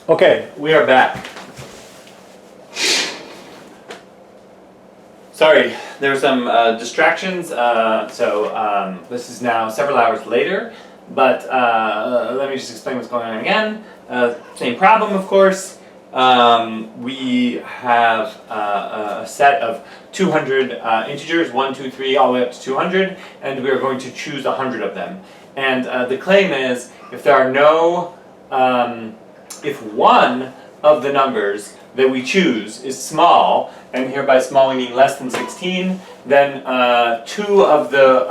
Okay, we are back. Sorry, there were some distractions, so this is now several hours later, but let me just explain what's going on again. Same problem, of course. We have a set of 200 integers, 1, 2, 3, all the way up to 200, and we are going to choose 100 of them. And the claim is, if there are no, if one of the numbers that we choose is small, and here by small we mean less than 16, then two of the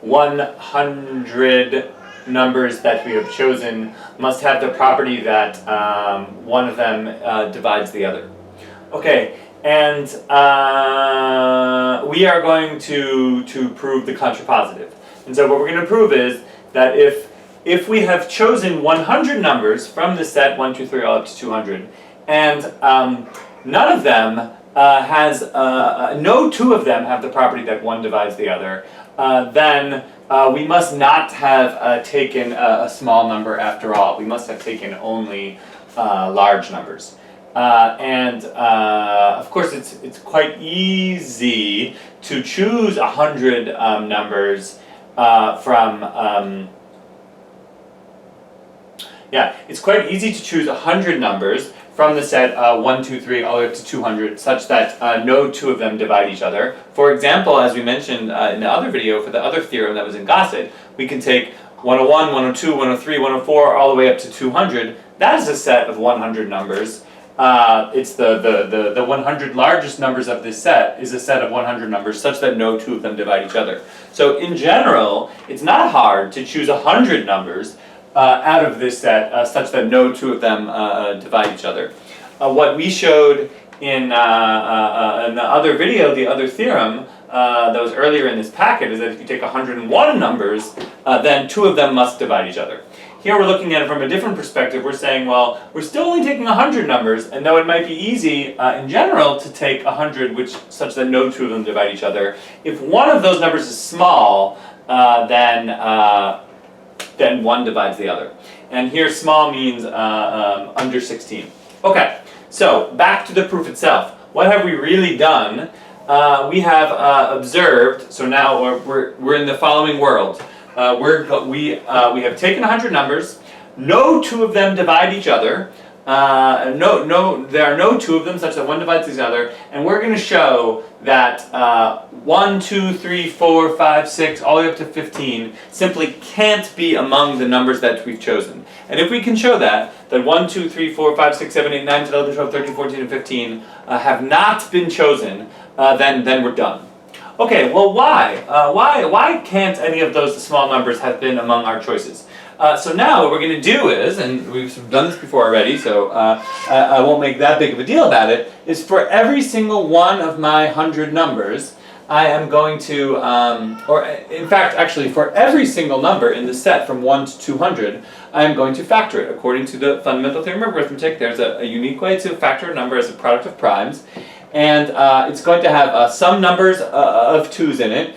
100 numbers that we have chosen must have the property that one of them divides the other. Okay, and we are going to prove the contrapositive. And so what we're going to prove is that if we have chosen 100 numbers from the set 1, 2, 3, all up to 200, and none of them no two of them have the property that one divides the other, then we must not have taken a small number after all. We must have taken only large numbers. Of course it's quite easy to choose 100 numbers from it's quite easy to choose 100 numbers from the set 1, 2, 3, all the way up to 200, such that no two of them divide each other. For example, as we mentioned in the other video for the other theorem that was in Gossett, we can take 101, 102, 103, 104, all the way up to 200. That is a set of 100 numbers. It's the 100 largest numbers of this set is a set of 100 numbers such that no two of them divide each other. So in general, it's not hard to choose 100 numbers out of this set such that no two of them divide each other. What we showed in the other video, the other theorem that was earlier in this packet, is that if you take 101 numbers, then two of them must divide each other. Here we're looking at it from a different perspective. We're saying, well, we're still only taking 100 numbers, and though it might be easy in general to take 100 such that no two of them divide each other, if one of those numbers is small, then one divides the other. And here small means under 16. Okay, so back to the proof itself. What have we really done? We have observed, so now we're in the following world. We have taken 100 numbers, no two of them divide each other, there are no two of them such that one divides each other, and we're going to show that 1, 2, 3, 4, 5, 6, all the way up to 15 simply can't be among the numbers that we've chosen. And if we can show that 1, 2, 3, 4, 5, 6, 7, 8, 9, 10, 11, 12, 13, 14, and 15 have not been chosen, then we're done. Okay, well why can't any of those small numbers have been among our choices? So now what we're going to do is, and we've done this before already, so I won't make that big of a deal about it, is for every single one of my 100 numbers, I am going to, or in fact actually for every single number in the set from 1 to 200, I am going to factor it. According to the fundamental theorem of arithmetic, there's a unique way to factor a number as a product of primes, and it's going to have some numbers of 2's in it,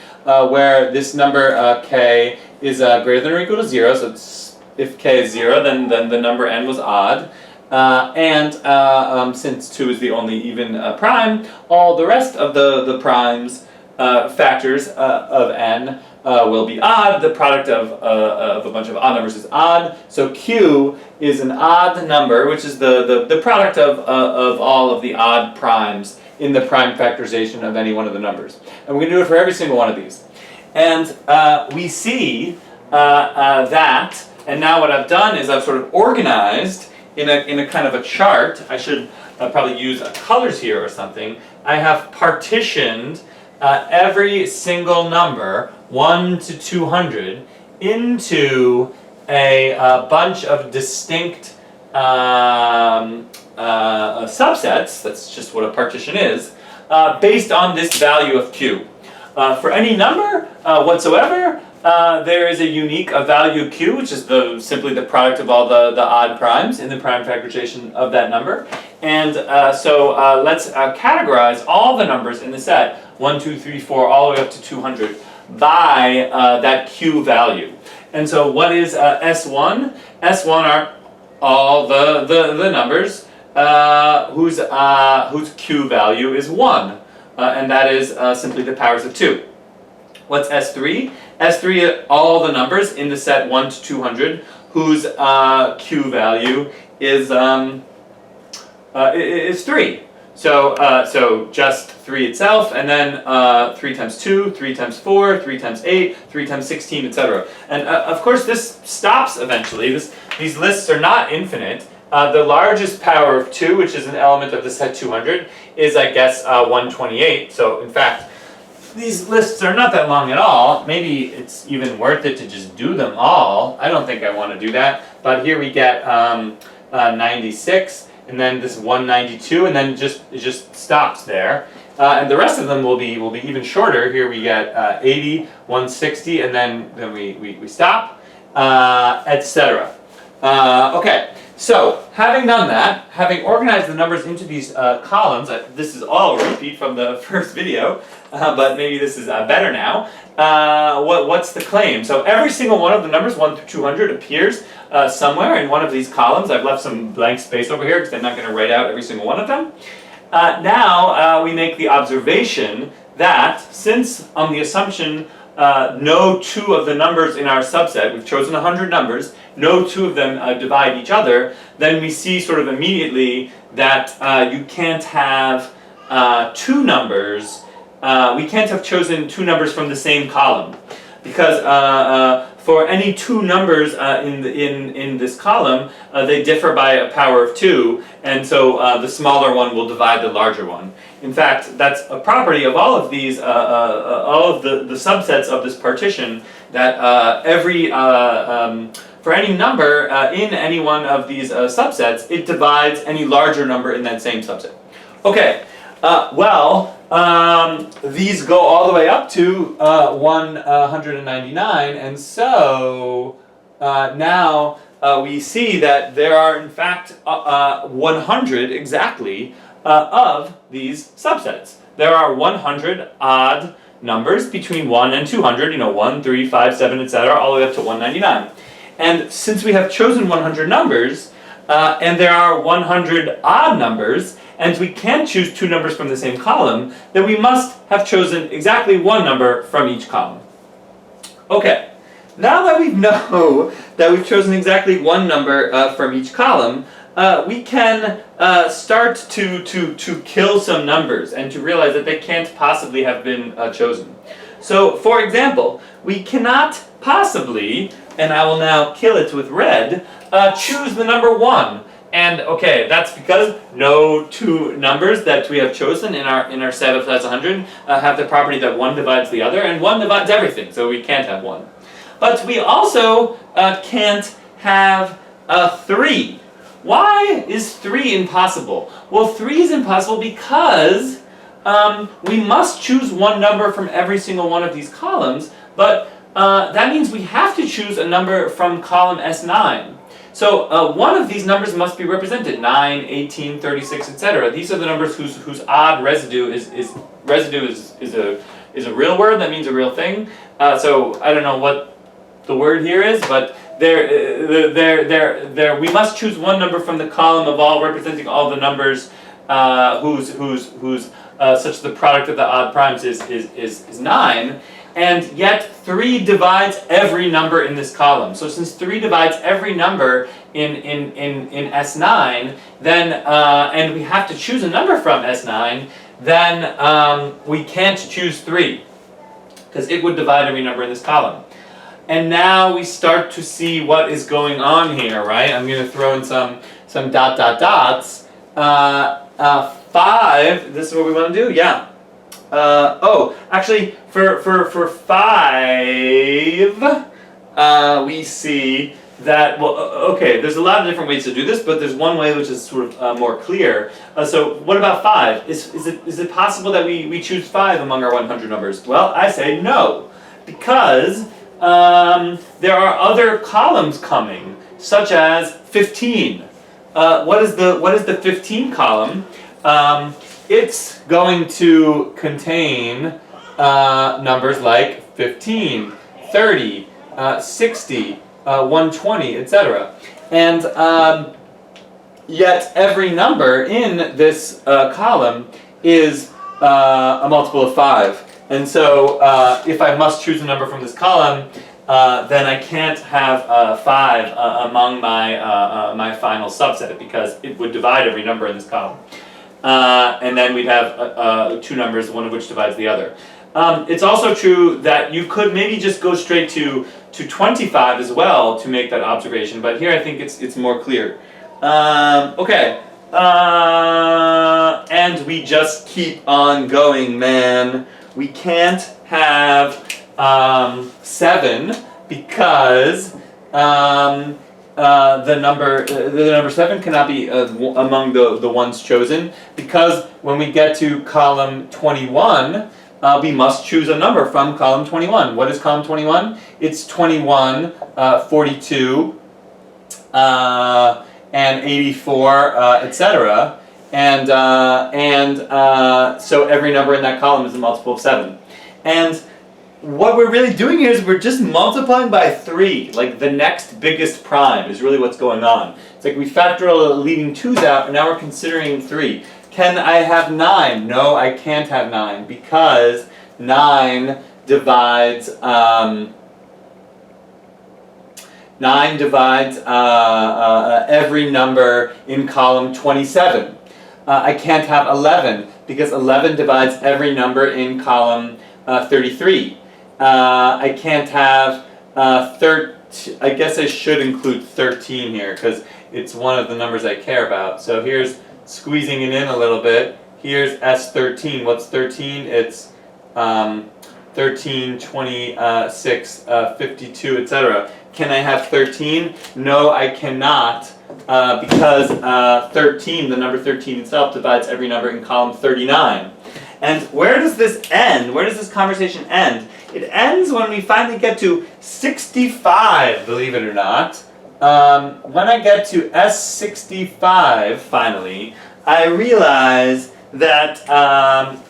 where this number k is greater than or equal to 0, so if k is 0, then the number n was odd. Since 2 is the only even prime, all the rest of the primes factors of n will be odd. The product of a bunch of odd numbers is odd. So q is an odd number, which is the product of all of the odd primes in the prime factorization of any one of the numbers. And we're going to do it for every single one of these. And we see that, and now what I've done is I've sort of organized in a kind of a chart. I should probably use colors here or something. I have partitioned every single number, 1 to 200, into a bunch of distinct subsets, that's just what a partition is, based on this value of q. For any number whatsoever, there is a unique value q, which is simply the product of all the odd primes in the prime factorization of that number. And so let's categorize all the numbers in the set, 1, 2, 3, 4, all the way up to 200, by that q value. And so what is S1? S1 are all the numbers whose Q value is 1, and that is simply the powers of 2. What's S3? S3 are all the numbers in the set 1 to 200 whose Q value is 3. So just 3 itself, and then 3 times 2, 3 times 4, 3 times 8, 3 times 16, etc. And of course this stops eventually. These lists are not infinite. The largest power of 2, which is an element of the set 200, is, I guess, 128. So in fact, these lists are not that long at all. Maybe it's even worth it to just do them all. I don't think I want to do that. But here we get 96, and then this 192, and then it just stops there. And the rest of them will be even shorter. Here we get 80, 160, and then we stop, etc. Okay. So, having done that, having organized the numbers into these columns, this is all a repeat from the first video, but maybe this is better now. What's the claim? So every single one of the numbers, 1 through 200, appears somewhere in one of these columns. I've left some blank space over here because I'm not going to write out every single one of them. Now we make the observation that since on the assumption no 2 of the numbers in our subset, we've chosen 100 numbers, no 2 of them divide each other, then we see sort of immediately that you can't have 2 numbers, we can't have chosen 2 numbers from the same column. Because for any 2 numbers in this column, they differ by a power of 2, and so the smaller one will divide the larger one. In fact, that's a property of all of these, all of the subsets of this partition, that for any number in any one of these subsets, it divides any larger number in that same subset. Okay, these go all the way up to 199, and so now we see that there are in fact 100 exactly of these subsets. There are 100 odd numbers between 1 and 200, 1, 3, 5, 7, etc., all the way up to 199. And since we have chosen 100 numbers, and there are 100 odd numbers, and we can't choose 2 numbers from the same column, then we must have chosen exactly 1 number from each column. Okay, now that we know that we've chosen exactly 1 number from each column, we can start to kill some numbers and to realize that they can't possibly have been chosen. So, for example, we cannot possibly, and I will now kill it with red, choose the number 1. And okay, that's because no 2 numbers that we have chosen in our set of size 100 have the property that 1 divides the other, and 1 divides everything, so we can't have 1. But we also can't have 3. Why is 3 impossible? Well, 3 is impossible because we must choose 1 number from every single one of these columns, but that means we have to choose a number from column S9. So one of these numbers must be represented, 9, 18, 36, etc. These are the numbers whose odd residue is a real word, that means a real thing. So I don't know what the word here is, but we must choose 1 number from the column of all representing all the numbers whose such the product of the odd primes is 9. And yet 3 divides every number in this column. So since 3 divides every number in S9, then and we have to choose a number from S9, then we can't choose 3, because it would divide every number in this column. And now we start to see what is going on here, right? I'm going to throw in some dots. 5. This is what we want to do. Yeah. Actually, for 5, we see that, well, okay, there's a lot of different ways to do this, but there's one way which is sort of more clear. So what about 5? Is it possible that we choose 5 among our 100 numbers? Well, I say no, because there are other columns coming, such as 15. What is the 15 column? It's going to contain numbers like 15, 30, 60, 120, etc. And yet every number in this column is a multiple of 5. And so if I must choose a number from this column, then I can't have 5 among my final subset, because it would divide every number in this column. And then we'd have 2 numbers, one of which divides the other. It's also true that you could maybe just go straight to 25 as well to make that observation, but here I think it's more clear. Okay, and we just keep on going, man. We can't have 7 because the number 7 cannot be among the ones chosen, because when we get to column 21, we must choose a number from column 21. What is column 21? It's 21, 42, and 84, etc. And so every number in that column is a multiple of 7. And what we're really doing here is we're just multiplying by 3. Like the next biggest prime is really what's going on. It's like we factor all the leading 2's out, and now we're considering 3. Can I have 9? No, I can't have 9, because 9 divides every number in column 27. I can't have 11, because 11 divides every number in column 33. I can't have 13. I guess I should include 13 here, because it's one of the numbers I care about. So here's squeezing it in a little bit. Here's S13. What's 13? It's 13, 26, 52, etc. Can I have 13? No, I cannot, because 13, the number 13 itself, divides every number in column 39. And where does this end? Where does this conversation end? It ends when we finally get to 65, believe it or not. When I get to S65, finally, I realize that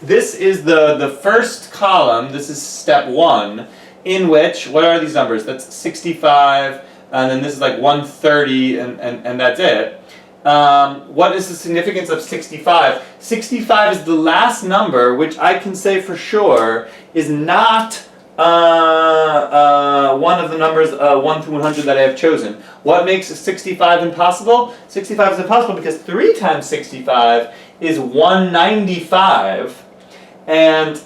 this is the first column, this is step 1, in which, what are these numbers? That's 65, and then this is like 130, and that's it. What is the significance of 65? 65 is the last number, which I can say for sure is not one of the numbers 1 through 100 that I have chosen. What makes 65 impossible? 65 is impossible because 3 times 65 is 195, and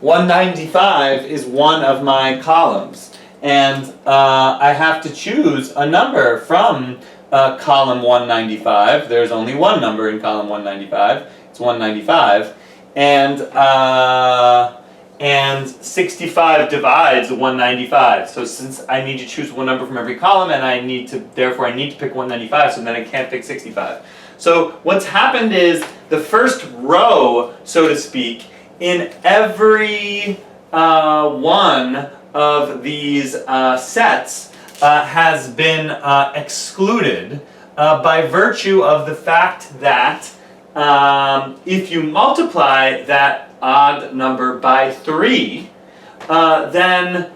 195 is one of my columns. And I have to choose a number from column 195. There's only one number in column 195. It's 195. And 65 divides 195. So since I need to choose one number from every column, and therefore I need to pick 195, so then I can't pick 65. So what's happened is the first row, so to speak, in every one of these sets has been excluded by virtue of the fact that if you multiply that odd number by 3, then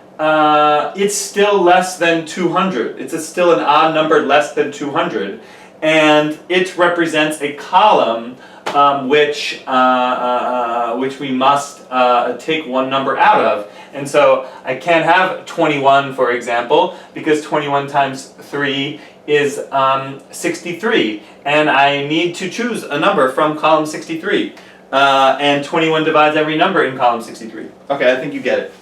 it's still less than 200. It's still an odd number less than 200, and it represents a column which we must take one number out of. And so I can't have 21, for example, because 21 times 3 is 63, and I need to choose a number from column 63. And 21 divides every number in column 63. Okay, I think you get it.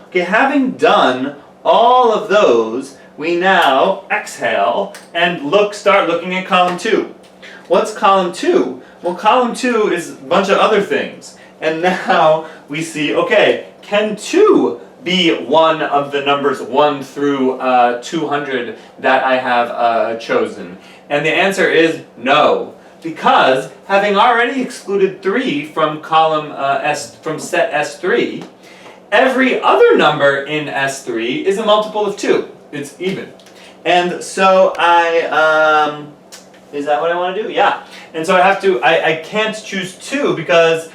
Okay, having done all of those, we now exhale and start looking at column 2. What's column 2? Well, column 2 is a bunch of other things. And now we see, okay, can 2 be one of the numbers 1 through 200 that I have chosen? And the answer is no. Because having already excluded 3 from column from set S3, every other number in S3 is a multiple of 2. It's even. And so is that what I want to do? Yeah. And so I can't choose 2 because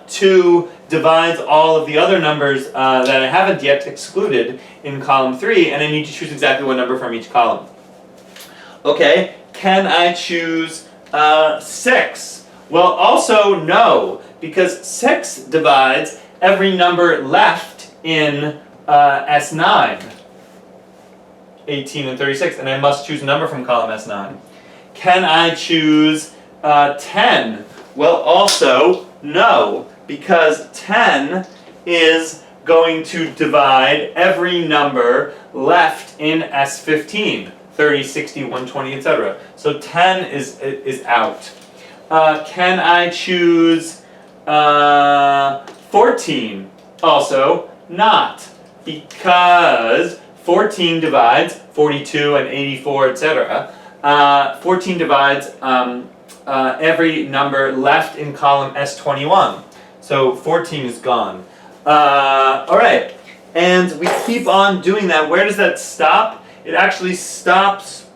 2 divides all of the other numbers that I haven't yet excluded in column 3, and I need to choose exactly one number from each column. Okay, can I choose 6? Well, also no, because 6 divides every number left in S9, 18 and 36, and I must choose a number from column S9. Can I choose 10? Well, also no, because 10 is going to divide every number left in S15, 30, 60, 120, etc. So 10 is out. Can I choose 14? Also not, because 14 divides 42 and 84, etc. 14 divides every number left in column S21. So 14 is gone. Alright, and we keep on doing that. Where does that stop? It actually stops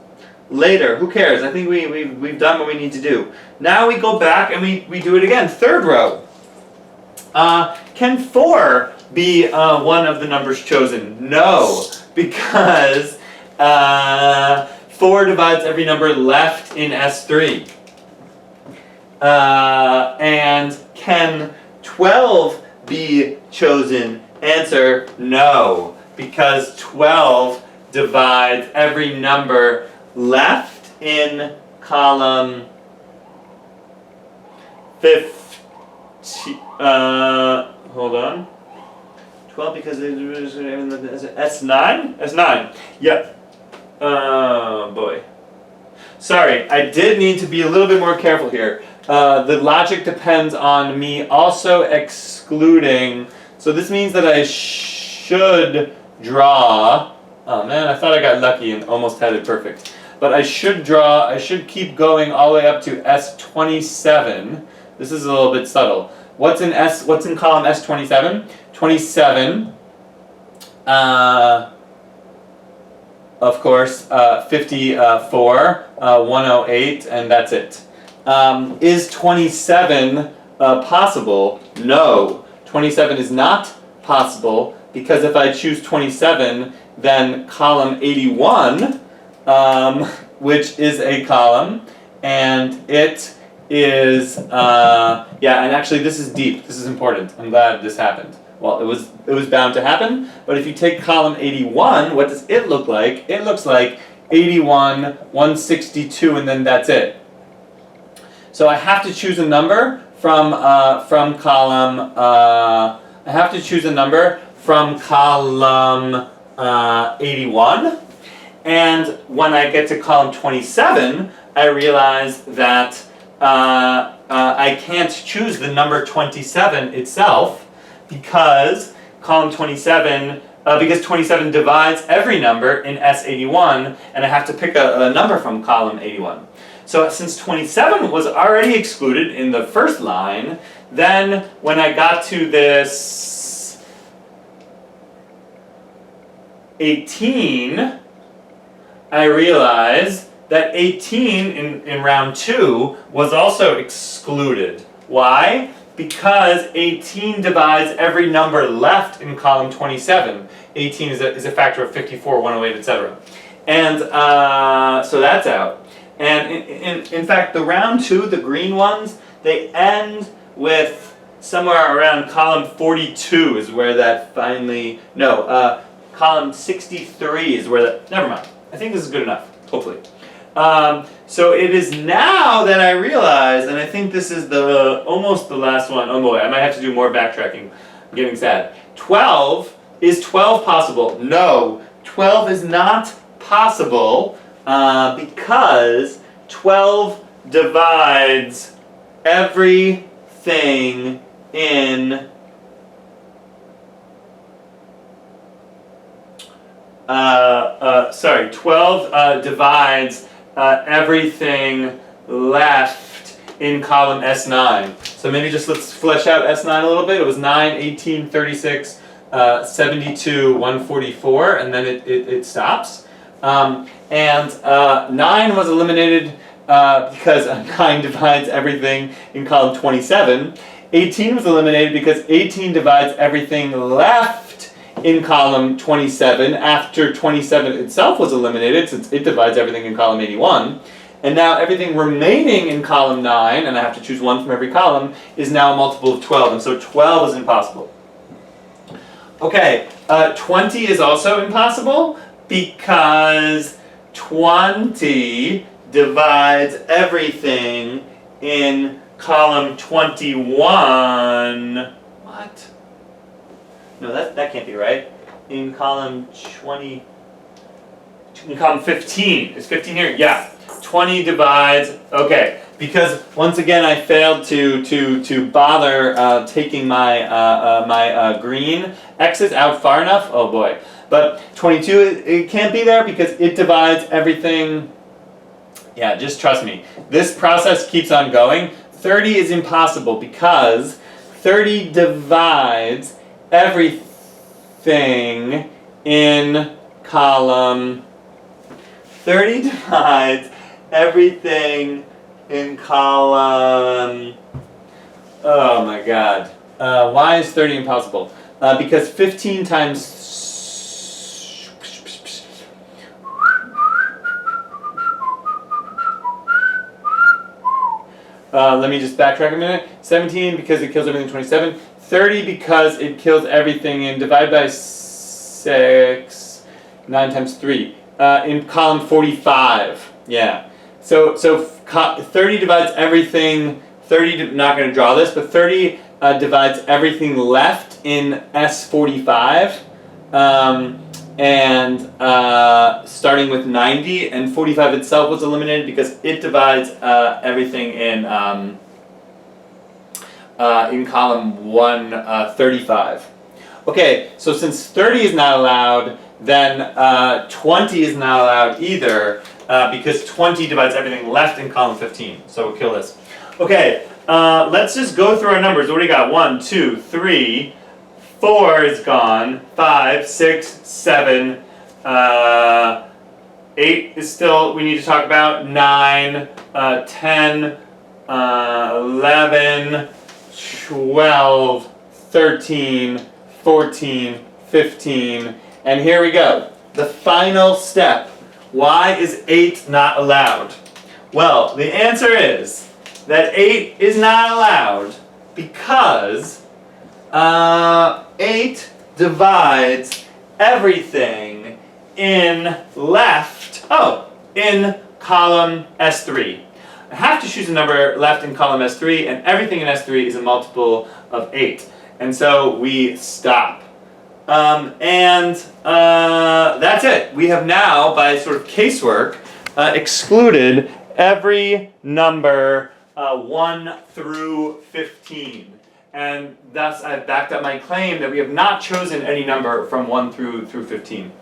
later. Who cares? I think we've done what we need to do. Now we go back and we do it again. Third row. Can 4 be one of the numbers chosen? No, because 4 divides every number left in S3. And can 12 be chosen? Answer, no, because 12 divides every number left in column 15. Hold on. 12 because it was S9? S9. Yep. Oh boy. Sorry, I did need to be a little bit more careful here. The logic depends on me also excluding. So this means that I should draw. Oh man, I thought I got lucky and almost had it perfect. But I should keep going all the way up to S27. This is a little bit subtle. What's in column S27? 27. Of course, 54, 108, and that's it. Is 27 possible? No. 27 is not possible, because if I choose 27, then column 81, which is a column, and it is, yeah, and actually this is deep, this is important, I'm glad this happened. Well, it was bound to happen, but if you take column 81, what does it look like? It looks like 81, 162, and then that's it. So I have to choose a number from column. I have to choose a number from column 81, and when I get to column 27, I realize that I can't choose the number 27 itself, because column 27, because 27 divides every number in S81, and I have to pick a number from column 81. So since 27 was already excluded in the first line, then when I got to this 18, I realized that 18 in round 2 was also excluded. Why? Because 18 divides every number left in column 27. 18 is a factor of 54, 108, etc. And so that's out. And in fact, the round 2, the green ones, they end with somewhere around column 42 is where that finally, no, column 63 is where that, never mind. I think this is good enough, hopefully. So it is now that I realize, and I think this is almost the last one. Oh boy, I might have to do more backtracking. I'm getting sad. 12, is 12 possible? No, 12 is not possible because 12 divides everything in sorry, 12 divides everything left in column S9. So maybe just let's flesh out S9 a little bit. It was 9, 18, 36, 72, 144, and then it stops. And 9 was eliminated because 9 divides everything in column 27. 18 was eliminated because 18 divides everything left in column 27 after 27 itself was eliminated, since it divides everything in column 81. And now everything remaining in column 9, and I have to choose one from every column, is now a multiple of 12, and so 12 is impossible. Okay, 20 is also impossible because 20 divides everything in column 21. What? No, that can't be right. In column 20, in column 15. Is 15 here? Yeah. 20 divides, okay. Because once again I failed to bother taking my my green X's out far enough. Oh boy. But 22, it can't be there because it divides everything. Yeah, just trust me. This process keeps on going. 30 is impossible because 30 divides everything in column. 30 divides everything in column. Oh my god. Why is 30 impossible? Because 15 times. Let me just backtrack a minute. 17 because it kills everything in 27. 30 because it kills everything in divide by 6. 9 times 3. In column 45. Yeah. So 30 divides everything. 30, not going to draw this, but 30 divides everything left in S45. And starting with 90, and 45 itself was eliminated because it divides everything in column 135. Okay, so since 30 is not allowed, then 20 is not allowed either, because 20 divides everything left in column 15. So we'll kill this. Okay, let's just go through our numbers. What do we got? 1, 2, 3. 4 is gone. 5, 6, 7. 8 is still, we need to talk about. 9, 10, 11, 12, 13, 14, 15. And here we go. The final step. Why is 8 not allowed? Well, the answer is that 8 is not allowed because 8 divides everything in in column S3. I have to choose a number left in column S3, and everything in S3 is a multiple of 8. And so we stop. That's it. We have now, by sort of casework, excluded every number 1 through 15. And thus I've backed up my claim that we have not chosen any number from 1 through 15.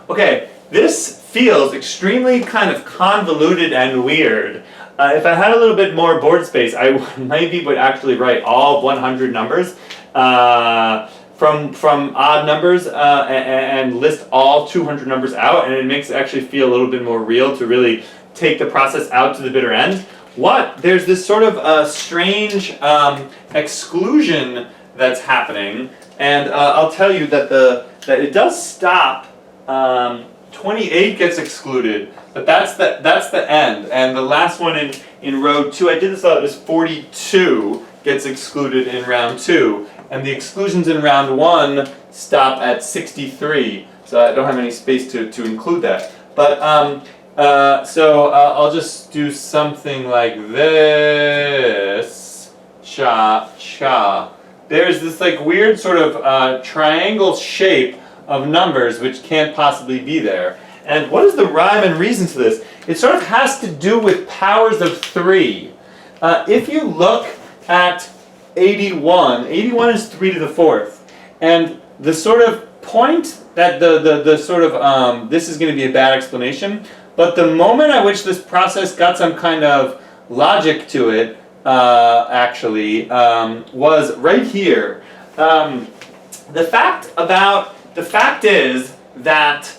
Okay, this feels extremely kind of convoluted and weird. If I had a little bit more board space, I maybe would actually write all 100 numbers from odd numbers and list all 200 numbers out, and it makes it actually feel a little bit more real to really take the process out to the bitter end. There's this sort of strange exclusion that's happening, and I'll tell you that it does stop. 28 gets excluded, but that's the end. And the last one in row 2, I did this out, is 42 gets excluded in round 2, and the exclusions in round 1 stop at 63. So I don't have any space to include that, but. So I'll just do something like this. Cha, cha. There's this like weird sort of triangle shape of numbers which can't possibly be there. And what is the rhyme and reason to this? It sort of has to do with powers of 3. If you look at 81, 81 is 3 to the 4th. And the sort of point that the sort of, this is going to be a bad explanation, but the moment at which this process got some kind of logic to it, actually, was right here. The fact is that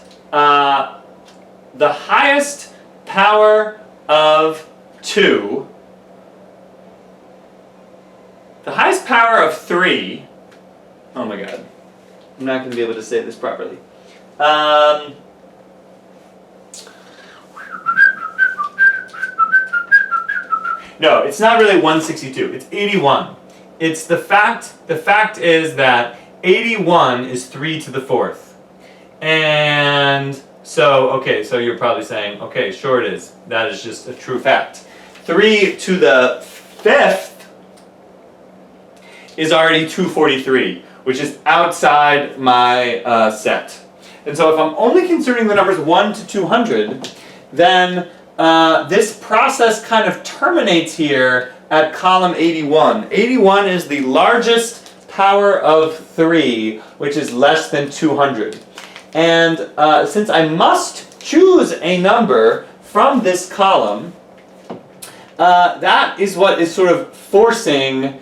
the highest power of 2, The highest power of 3, oh my god, I'm not going to be able to say this properly. No, it's not really 162, it's 81. It's the fact is that 81 is 3 to the 4th. And so, okay, so you're probably saying, okay, sure it is. That is just a true fact. 3 to the 5th is already 243, which is outside my set. And so if I'm only considering the numbers 1 to 200, then this process kind of terminates here at column 81. 81 is the largest power of 3, which is less than 200. And since I must choose a number from this column, that is what is sort of forcing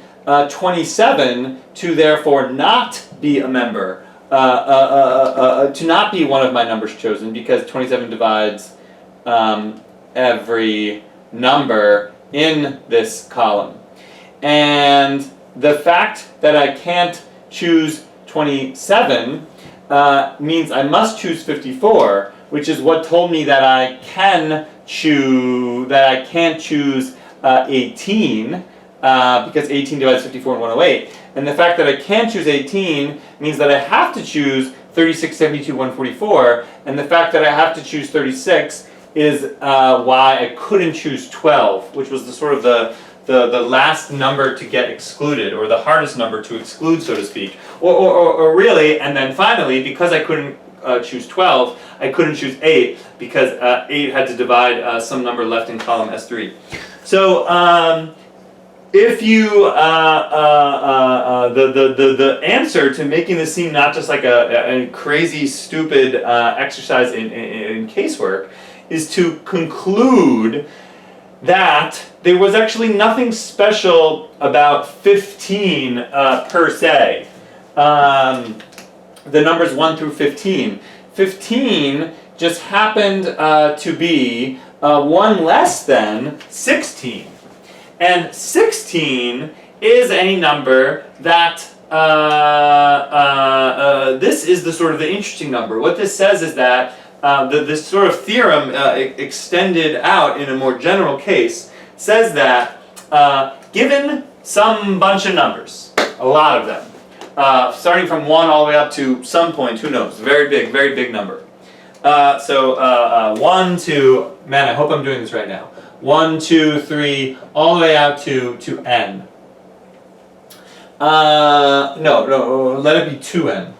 27 to therefore not be a member, to not be one of my numbers chosen, because 27 divides every number in this column. And the fact that I can't choose 27 means I must choose 54, which is what told me that I can't choose 18, because 18 divides 54 and 108. And the fact that I can't choose 18 means that I have to choose 36, 72, 144, and the fact that I have to choose 36 is why I couldn't choose 12, which was the sort of the last number to get excluded, or the hardest number to exclude, so to speak. Or really, and then finally, because I couldn't choose 12, I couldn't choose 8, because 8 had to divide some number left in column S3. So if you, the answer to making this seem not just like a crazy, stupid exercise in casework is to conclude that there was actually nothing special about 15 per se. The numbers 1 through 15. 15 just happened to be 1 less than 16. And 16 is a number that, this is the sort of the interesting number. What this says is that this sort of theorem extended out in a more general case says that given some bunch of numbers, a lot of them, starting from 1 all the way up to some point, who knows, very big number. So 1 to, man, I hope I'm doing this right now. 1, 2, 3, all the way out to n. No, let it be 2n.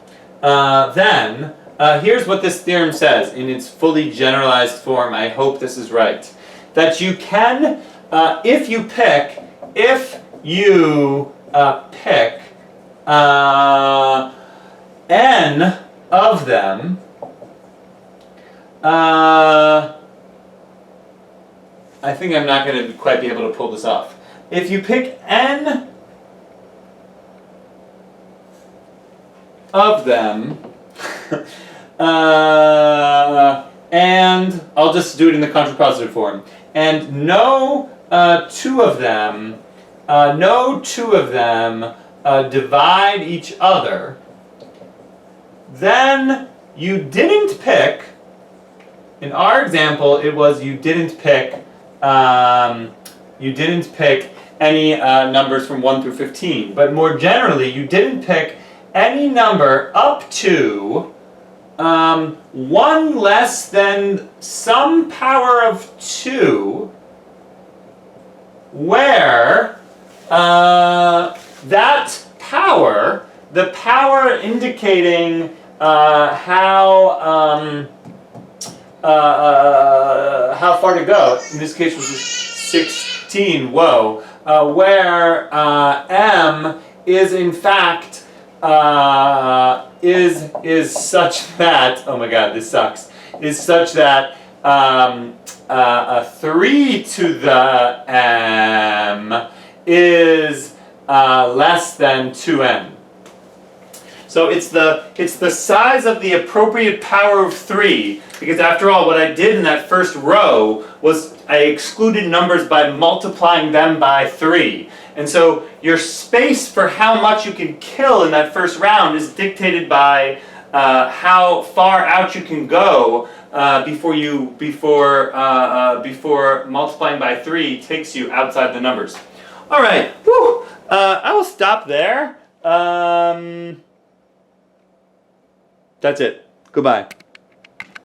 Then, here's what this theorem says in its fully generalized form. I hope this is right. That you can, if you pick n of them, I think I'm not going to quite be able to pull this off. If you pick n of them, and I'll just do it in the contrapositive form, and no 2 of them, divide each other, then you didn't pick, in our example, it was you didn't pick any numbers from 1 through 15. But more generally, you didn't pick any number up to 1 less than some power of 2, where that power, the power indicating how far to go, in this case was 16, whoa, where m is in fact, is such that, oh my god, this sucks, is such that 3 to the m is less than 2n. So it's the size of the appropriate power of 3, because after all, what I did in that first row was I excluded numbers by multiplying them by 3. And so your space for how much you can kill in that first round is dictated by how far out you can go before multiplying by 3 takes you outside the numbers. All right, whew. I will stop there. That's it. Goodbye.